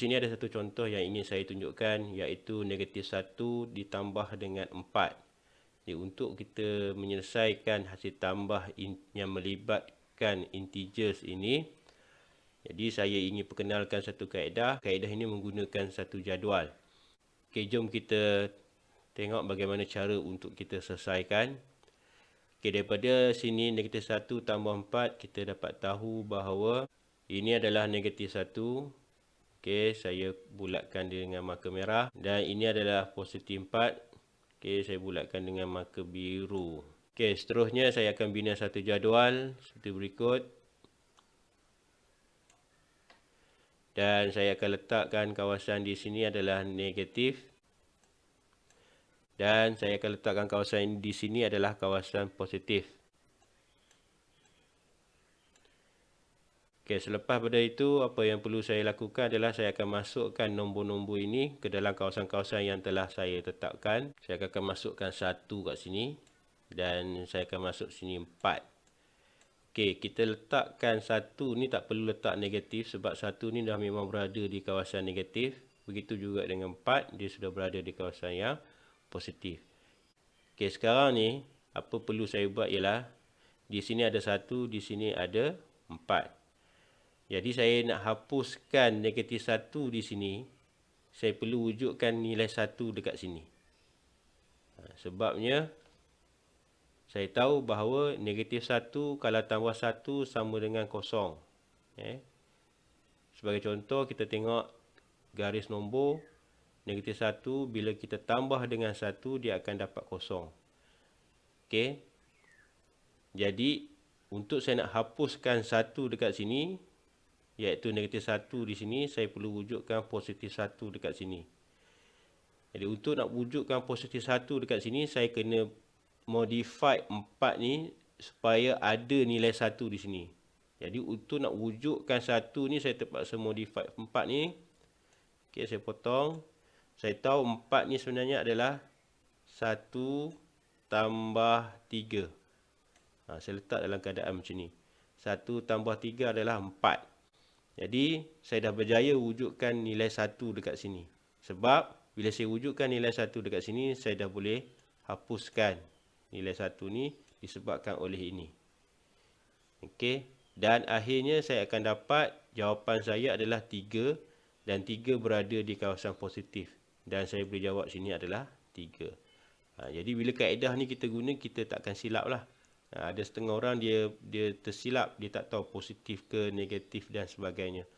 sini ada satu contoh yang ingin saya tunjukkan, iaitu negatif 1 ditambah dengan 4. Jadi untuk kita menyelesaikan hasil tambah yang melibatkan integers ini, jadi saya ingin perkenalkan satu kaedah. Kaedah ini menggunakan satu jadual. Okey, jom kita tengok bagaimana cara untuk kita selesaikan. Okey, daripada sini negatif 1 tambah 4, kita dapat tahu bahawa ini adalah negatif 1. Okey, saya bulatkan dengan marker merah. Dan ini adalah positif 4. Okey, saya bulatkan dengan marker biru. Okey, seterusnya saya akan bina satu jadual seperti berikut. Dan saya akan letakkan kawasan di sini adalah negatif. Dan saya akan letakkan kawasan di sini adalah kawasan positif. Okey, selepas pada itu, apa yang perlu saya lakukan adalah saya akan masukkan nombor-nombor ini ke dalam kawasan-kawasan yang telah saya tetapkan. Saya akan masukkan 1 kat sini. Dan saya akan masuk sini 4. Okey, kita letakkan 1 ni tak perlu letak negatif sebab 1 ni dah memang berada di kawasan negatif. Begitu juga dengan 4, dia sudah berada di kawasan yang positif. Okey, sekarang ni apa perlu saya buat ialah di sini ada 1, di sini ada 4. Jadi saya nak hapuskan negatif 1 di sini, saya perlu wujudkan nilai 1 dekat sini. Sebabnya saya tahu bahawa negatif 1 kalau tambah 1 sama dengan kosong. Sebagai contoh, kita tengok garis nombor. Negatif 1 bila kita tambah dengan 1, dia akan dapat kosong. Okey. Jadi, untuk saya nak hapuskan 1 dekat sini, iaitu negatif 1 di sini, saya perlu wujudkan positif 1 dekat sini. Jadi, untuk nak wujudkan positif 1 dekat sini, saya kena modify 4 ni supaya ada nilai 1 di sini. Jadi untuk nak wujudkan 1 ni, saya terpaksa modify 4 ni. Okey, saya potong. Saya tahu 4 ni sebenarnya adalah 1 tambah 3. Saya letak dalam keadaan macam ni. 1 tambah 3 adalah 4. Jadi saya dah berjaya wujudkan nilai 1 dekat sini. Sebab bila saya wujudkan nilai 1 dekat sini, saya dah boleh hapuskan nilai 1 ni disebabkan oleh ini. Okey. Dan akhirnya saya akan dapat jawapan saya adalah 3. Dan 3 berada di kawasan positif. Dan saya boleh jawab sini adalah 3. Jadi bila kaedah ni kita guna, kita takkan silap lah. Ada setengah orang dia tersilap. Dia tak tahu positif ke negatif dan sebagainya.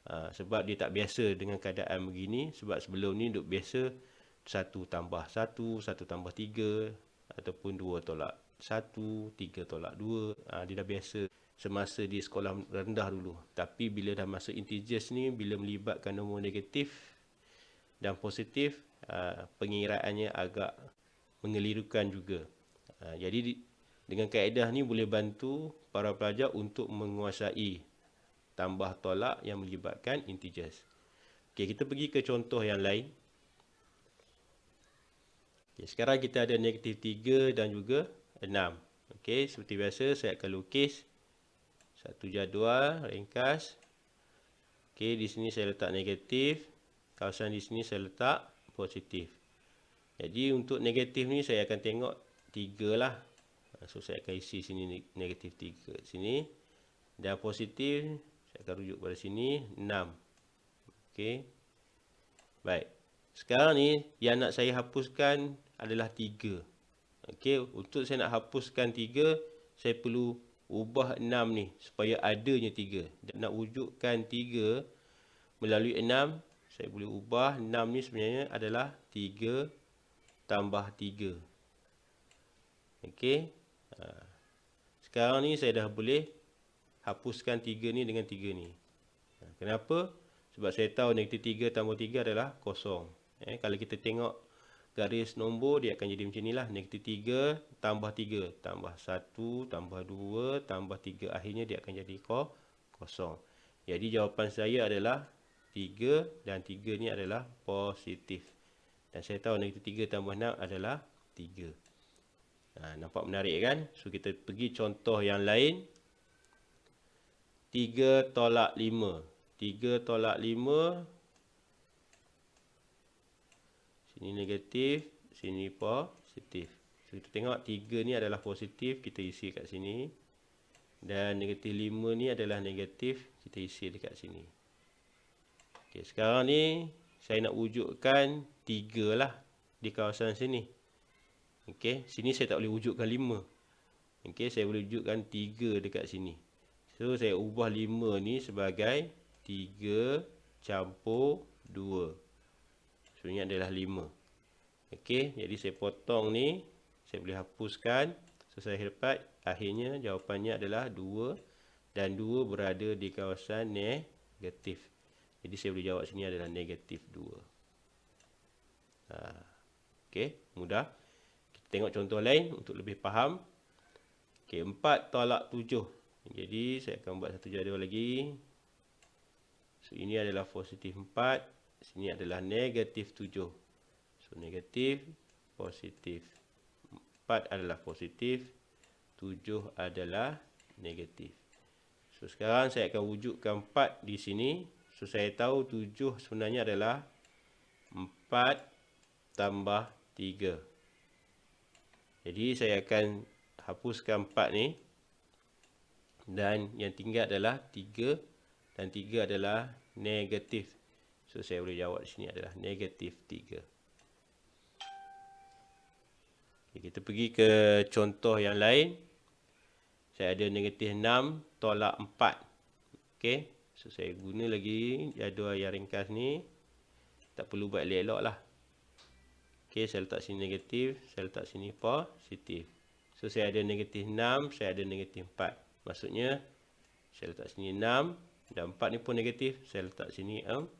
Sebab dia tak biasa dengan keadaan begini. Sebab sebelum ni duk biasa 1 tambah 1, 1 tambah 3. Ataupun 2 tolak 1, 3 tolak 2. Dia dah biasa semasa di sekolah rendah dulu. Tapi bila dah masuk integers ni, bila melibatkan nombor negatif dan positif, pengiraannya agak mengelirukan juga. Jadi dengan kaedah ni boleh bantu para pelajar untuk menguasai tambah tolak yang melibatkan integers. Okey, kita pergi ke contoh yang lain. Okay, sekarang kita ada negatif 3 dan juga 6. Okey, seperti biasa saya akan lukis satu jadual ringkas. Okey, di sini saya letak negatif. Kawasan di sini saya letak positif. Jadi untuk negatif ni saya akan tengok 3 lah. So saya akan isi sini negatif 3 sini. Dan positif saya akan rujuk pada sini 6. Okey. Baik. Sekarang ni yang nak saya hapuskan adalah 3. Okey, untuk saya nak hapuskan 3, saya perlu ubah 6 ni supaya adanya 3. Dan nak wujudkan 3 melalui 6, saya boleh ubah 6 ni sebenarnya adalah 3 tambah 3. Okey. Sekarang ni saya dah boleh hapuskan 3 ni dengan 3 ni. Kenapa? Sebab saya tahu negatif 3 tambah 3 adalah kosong. Kalau kita tengok garis nombor, dia akan jadi macam ni lah. Negatif 3 tambah 3. Tambah 1, tambah 2, tambah 3. Akhirnya dia akan jadi kosong. Jadi jawapan saya adalah 3 dan 3 ni adalah positif. Dan saya tahu negatif 3 tambah 6 adalah 3. Nampak menarik kan? So kita pergi contoh yang lain. 3 tolak 5. 3 tolak 5 Sini negatif, sini positif. So, kita tengok 3 ni adalah positif, kita isi kat sini. Dan negatif 5 ni adalah negatif, kita isi dekat sini. Okey, sekarang ni saya nak wujudkan 3 lah di kawasan sini. Okey, sini saya tak boleh wujudkan 5. Okey, saya boleh wujudkan 3 dekat sini. So, saya ubah 5 ni sebagai 3 campur 2. So, ini adalah 5. Okey, jadi saya potong ni. Saya boleh hapuskan. So, saya dapat akhirnya jawapannya adalah 2. Dan 2 berada di kawasan negatif. Jadi, saya boleh jawab sini adalah negatif 2. Okey, mudah. Kita tengok contoh lain untuk lebih faham. Okey, 4 tolak 7. Jadi, saya akan buat satu jadual lagi. So, ini adalah positif 4. Sini adalah negatif 7. So, negatif, positif. 4 adalah positif, 7 adalah negatif. So, sekarang saya akan wujudkan 4 di sini. So, saya tahu 7 sebenarnya adalah 4 tambah 3. Jadi, saya akan hapuskan 4 ni. Dan yang tinggal adalah 3. Dan 3 adalah negatif. So, saya boleh jawab di sini adalah negatif 3. Kita pergi ke contoh yang lain. Saya ada negatif 6 tolak 4. Okey. So, saya guna lagi jadual yang ringkas ni. Tak perlu buat elok-elok lah. Okey, saya letak sini negatif. Saya letak sini positif. So, saya ada negatif 6. Saya ada negatif 4. Maksudnya, saya letak sini 6. Dan 4 ni pun negatif. Saya letak sini 4.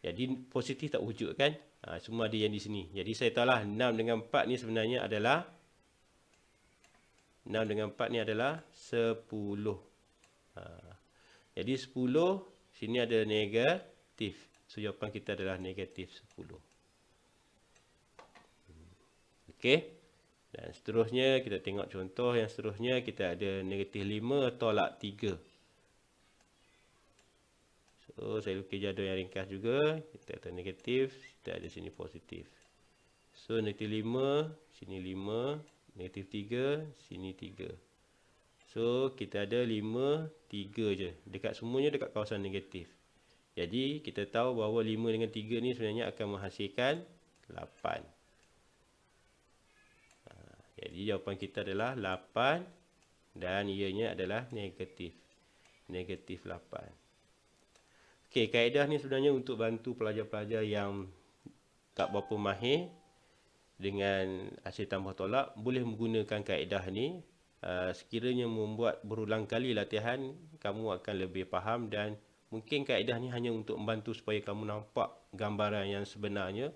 Jadi, positif tak wujud kan? Semua ada yang di sini. Jadi, saya tahulah 6 dengan 4 ni sebenarnya adalah 6 dengan 4 ni adalah 10. Jadi, 10 sini ada negatif. So, jawapan kita adalah negatif 10. Okey. Dan seterusnya, kita tengok contoh yang seterusnya. Kita ada negatif 5 tolak 3. So, saya lukis jadual yang ringkas juga. Kita ada negatif, kita ada sini positif. So, negatif 5, sini 5. Negatif 3, sini 3. So, kita ada 5, 3 je. Dekat semuanya dekat kawasan negatif. Jadi, kita tahu bahawa 5 dengan 3 ni sebenarnya akan menghasilkan 8. Jadi, jawapan kita adalah 8. Dan ianya adalah negatif. Negatif 8. Okey, kaedah ni sebenarnya untuk bantu pelajar-pelajar yang tak berapa mahir dengan hasil tambah tolak, boleh menggunakan kaedah ni. Sekiranya membuat berulang kali latihan, kamu akan lebih faham dan mungkin kaedah ni hanya untuk membantu supaya kamu nampak gambaran yang sebenarnya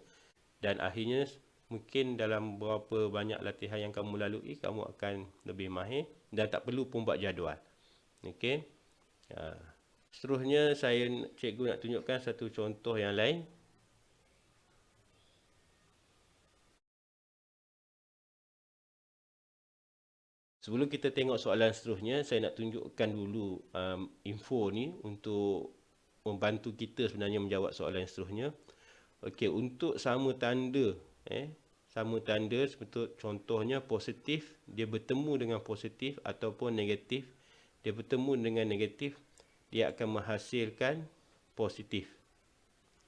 dan akhirnya mungkin dalam berapa banyak latihan yang kamu lalui, kamu akan lebih mahir dan tak perlu pun buat jadual. Okey. Seterusnya, cikgu nak tunjukkan satu contoh yang lain. Sebelum kita tengok soalan seterusnya, saya nak tunjukkan dulu info ni untuk membantu kita sebenarnya menjawab soalan seterusnya. Okey, untuk sama tanda, sama tanda seperti contohnya positif, dia bertemu dengan positif ataupun negatif, dia bertemu dengan negatif, dia akan menghasilkan positif.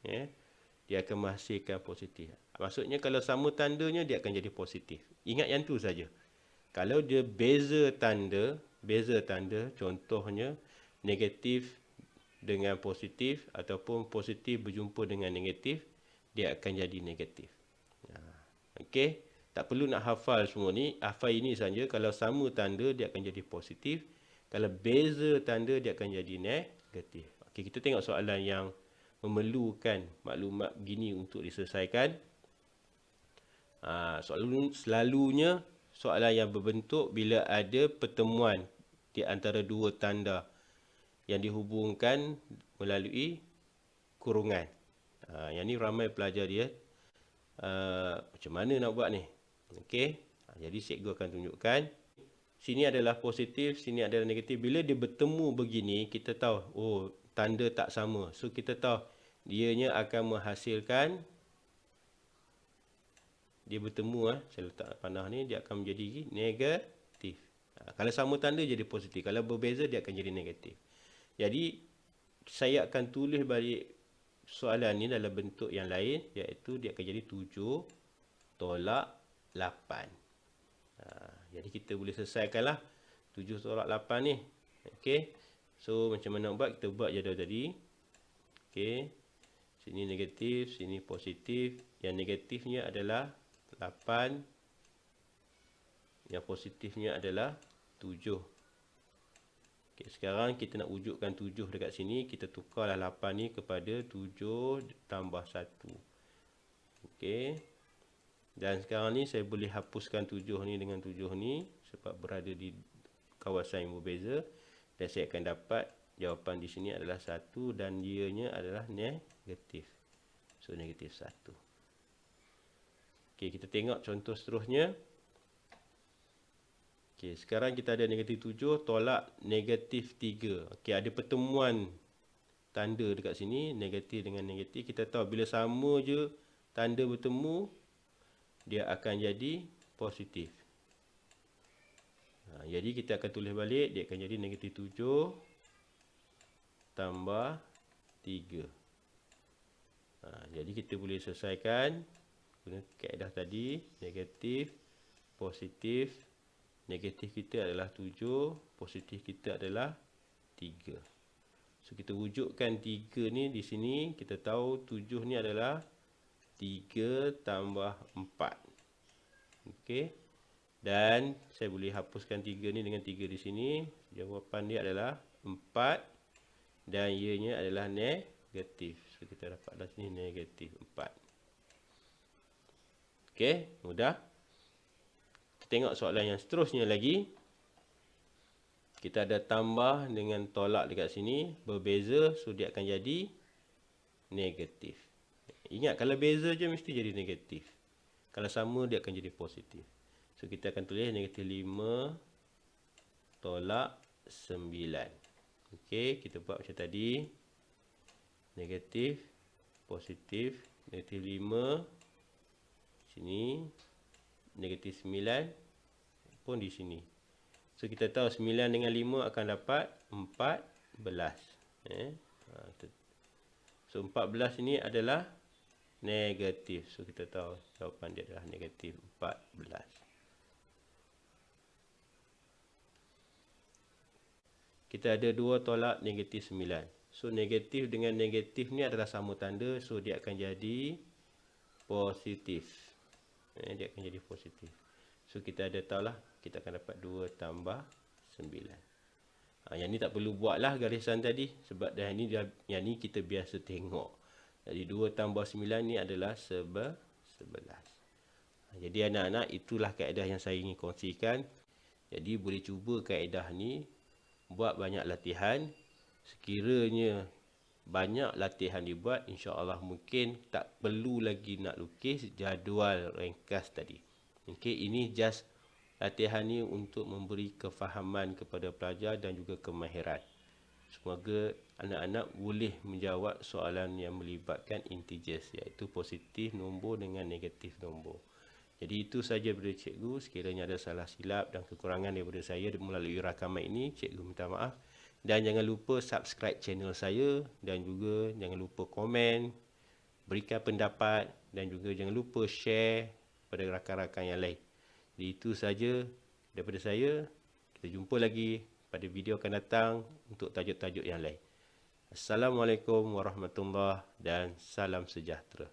Dia akan menghasilkan positif. Maksudnya kalau sama tandanya dia akan jadi positif. Ingat yang tu saja. Kalau dia beza tanda, contohnya negatif dengan positif ataupun positif berjumpa dengan negatif, dia akan jadi negatif. Okey, tak perlu nak hafal semua ni, hafal ini saja. Kalau sama tanda dia akan jadi positif. Kalau beza tanda dia akan jadi negatif. Okey, kita tengok soalan yang memerlukan maklumat gini untuk diselesaikan. Selalunya soalan yang berbentuk bila ada pertemuan di antara dua tanda yang dihubungkan melalui kurungan. Yang ni ramai pelajar dia. Macam mana nak buat ni? Okey. Jadi cikgu akan tunjukkan. Sini adalah positif, sini adalah negatif. Bila dia bertemu begini, kita tahu, oh, tanda tak sama. So, kita tahu dianya akan menghasilkan, dia bertemu, saya letak panah ni, dia akan menjadi negatif. Kalau sama tanda jadi positif, kalau berbeza dia akan jadi negatif. Jadi saya akan tulis balik soalan ni dalam bentuk yang lain, iaitu dia akan jadi 7 tolak 8. Jadi kita boleh selesaikanlah 7 tolak 8 ni. Okey. So macam mana nak buat? Kita buat jadual tadi. Okey. Sini negatif, sini positif. Yang negatifnya adalah 8. Yang positifnya adalah 7. Okey, sekarang kita nak wujudkan 7 dekat sini. Kita tukarlah 8 ni kepada 7 tambah 1. Okey. Dan sekarang ni saya boleh hapuskan 7 ni dengan 7 ni sebab berada di kawasan yang berbeza. Dan saya akan dapat jawapan di sini adalah 1 dan dianya adalah negatif. So negatif 1. Okey, kita tengok contoh seterusnya. Okey, sekarang kita ada negatif 7 tolak negatif 3. Okey, ada pertemuan tanda dekat sini, negatif dengan negatif. Kita tahu bila sama je tanda bertemu, dia akan jadi positif. Jadi kita akan tulis balik, dia akan jadi negatif 7 tambah 3. Jadi kita boleh selesaikan guna kaedah tadi, negatif, positif. Negatif kita adalah 7, positif kita adalah 3. So kita wujudkan 3 ni di sini, kita tahu 7 ni adalah 3 tambah 4. Okey. Dan saya boleh hapuskan 3 ni dengan 3 di sini. Jawapan dia adalah 4 dan ianya adalah negatif. So kita dapatlah sini negatif 4. Okey, mudah. Kita tengok soalan yang seterusnya lagi. Kita ada tambah dengan tolak dekat sini, berbeza, so dia akan jadi negatif. Ingat, kalau beza je mesti jadi negatif. Kalau sama dia akan jadi positif. So kita akan tulis negatif 5 tolak 9. Okey, kita buat macam tadi. Negatif, positif, negatif 5 sini, negatif 9 pun di sini. So kita tahu 9 dengan 5 akan dapat 14. So 14 ini adalah negatif. So kita tahu jawapan dia adalah negatif 14. Kita ada 2 tolak negatif 9. So negatif dengan negatif ni adalah sama tanda. So dia akan jadi positif. Dia akan jadi positif. So kita ada tahulah, kita akan dapat 2 tambah 9. Yang ni tak perlu buatlah garisan tadi. Sebab dah yang ni kita biasa tengok. Jadi 2 tambah 9 ni adalah 11. Jadi anak-anak, itulah kaedah yang saya ingin kongsikan. Jadi boleh cuba kaedah ni. Buat banyak latihan. Sekiranya banyak latihan dibuat, insya-Allah mungkin tak perlu lagi nak lukis jadual ringkas tadi. Okey, ini just latihan ni untuk memberi kefahaman kepada pelajar dan juga kemahiran. Semoga anak-anak boleh menjawab soalan yang melibatkan integers, iaitu positif nombor dengan negatif nombor. Jadi itu saja daripada cikgu. Sekiranya ada salah silap dan kekurangan daripada saya melalui rakaman ini, cikgu minta maaf. Dan jangan lupa subscribe channel saya dan juga jangan lupa komen, berikan pendapat dan juga jangan lupa share pada rakan-rakan yang lain. Jadi itu saja daripada saya. Kita jumpa lagi pada video akan datang untuk tajuk-tajuk yang lain. Assalamualaikum warahmatullahi dan salam sejahtera.